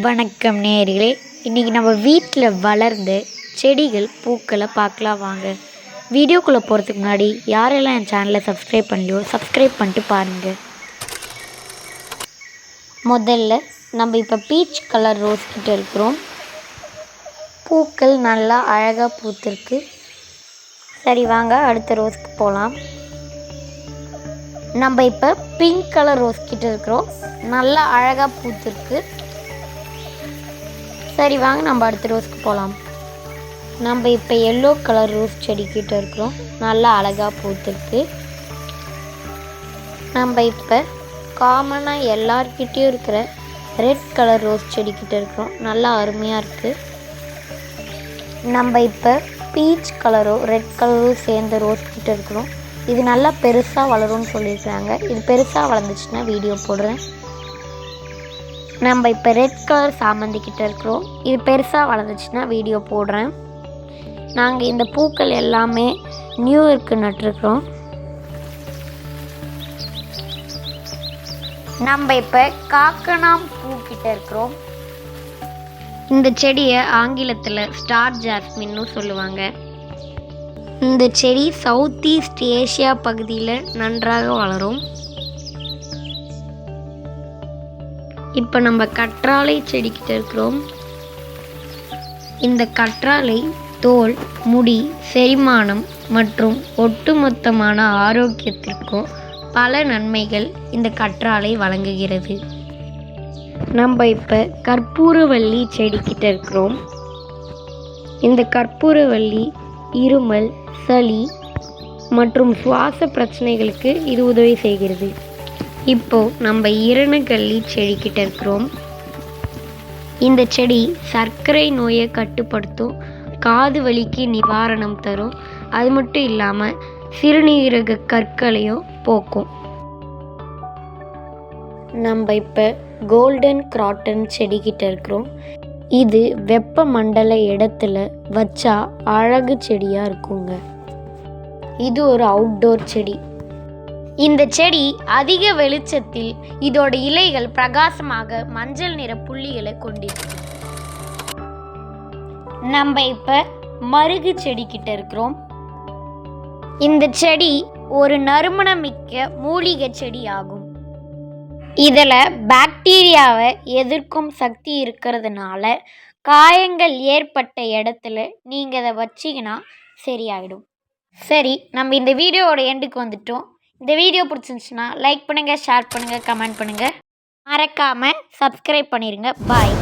வணக்கம் நேயர்களே. இன்றைக்கி நம்ம வீட்டில் வளர்ந்த செடிகள் பூக்களை பார்க்கலாம் வாங்க. வீடியோக்குள்ளே போகிறதுக்கு முன்னாடி யாரெல்லாம் என் சேனலை சப்ஸ்கிரைப் பண்ணலையோ சப்ஸ்கிரைப் பண்ணிட்டு பாருங்கள். முதல்ல நம்ம இப்போ பீச் கலர் ரோஸ் கிட்ட இருக்கிறோம். பூக்கள் நல்லா அழகாக பூத்திருக்கு. சரி வாங்க அடுத்த ரோஸ்க்கு போகலாம். நம்ம இப்போ பிங்க் கலர் ரோஸ் கிட்ட இருக்கிறோம். நல்லா அழகாக பூத்திருக்கு. சரி வாங்க நம்ம அடுத்த ரோஸ்க்கு போகலாம். நம்ம இப்போ எல்லோ கலர் ரோஸ் செடிக்கிட்ட இருக்கிறோம். நல்லா அழகாக பூத்திருக்கு. நம்ம இப்போ காமனாக எல்லார்கிட்டேயும் இருக்கிற ரெட் கலர் ரோஸ் செடிக்கிட்ட இருக்கிறோம். நல்லா அருமையாக இருக்குது. நம்ம இப்போ பீச் கலரோ ரெட் கலரோ சேர்ந்த ரோஸ் கிட்ட இருக்கிறோம். இது நல்லா பெருசாக வளரும்னு சொல்லியிருக்காங்க. இது பெருசாக வளர்ந்துச்சுன்னா வீடியோ போடுறேன். நம்ம இப்போ ரெட் கலர் சாமந்தி கிட்ட இருக்கிறோம். இது பெருசாக வளர்ந்துச்சுன்னா வீடியோ போடுறேன். நாங்கள் இந்த பூக்கள் எல்லாமே நியூ இயர்க்கு நட்டுருக்குறோம். நம்ம இப்போ காக்கனாம் பூ கிட்ட இருக்கிறோம். இந்த செடியை ஆங்கிலத்தில் ஸ்டார் ஜாஸ்மின்னு சொல்லுவாங்க. இந்த செடி சவுத் ஈஸ்ட் ஏஷியா பகுதியில் நன்றாக வளரும். இப்போ நம்ம கற்றாழை செடிக்கிட்ட இருக்கிறோம். இந்த கற்றாழை தோல், முடி, செரிமானம் மற்றும் ஒட்டுமொத்தமான ஆரோக்கியத்திற்கும் பல நன்மைகள் இந்த கற்றாழை வழங்குகிறது. நம்ம இப்போ கற்பூரவள்ளி செடிக்கிட்ட இருக்கிறோம். இந்த கற்பூரவள்ளி இருமல், சளி மற்றும் சுவாச பிரச்சனைகளுக்கு இது உதவி செய்கிறது. இப்போது நம்ம இரணகள்ளி செடிக்கிட்ட இருக்கிறோம். இந்த செடி சர்க்கரை நோயை கட்டுப்படுத்தும், காது வலிக்கு நிவாரணம் தரும். அது மட்டும் இல்லாமல் சிறுநீரக கற்களையும் போக்கும். நம்ம இப்போ கோல்டன் கிராட்டன் செடிக்கிட்ட இருக்கிறோம். இது வெப்பமண்டல இடத்துல வச்சா அழகு செடியாக இருக்குங்க. இது ஒரு அவுட்டோர் செடி. இந்த செடி அதிக வெளிச்சத்தில் இதோட இலைகள் பிரகாசமாக மஞ்சள் நிற புள்ளிகளை கொண்டிருக்கு. நம்ம இப்ப மருகு செடி கிட்ட இருக்கிறோம். இந்த செடி ஒரு நறுமணமிக்க மூலிகை செடி ஆகும். இதில் பாக்டீரியாவை எதிர்க்கும் சக்தி இருக்கிறதுனால காயங்கள் ஏற்பட்ட இடத்துல நீங்கள் இதை வச்சிங்கன்னா சரியாயிடும். சரி, நம்ம இந்த வீடியோவோட எண்டுக்கு வந்துட்டோம். இந்த வீடியோ பிடிச்சிருந்துச்சுன்னா லைக் பண்ணுங்கள், ஷேர் பண்ணுங்கள், கமெண்ட் பண்ணுங்கள். மறக்காமல் சப்ஸ்கிரைப் பண்ணிடுங்க. பாய்.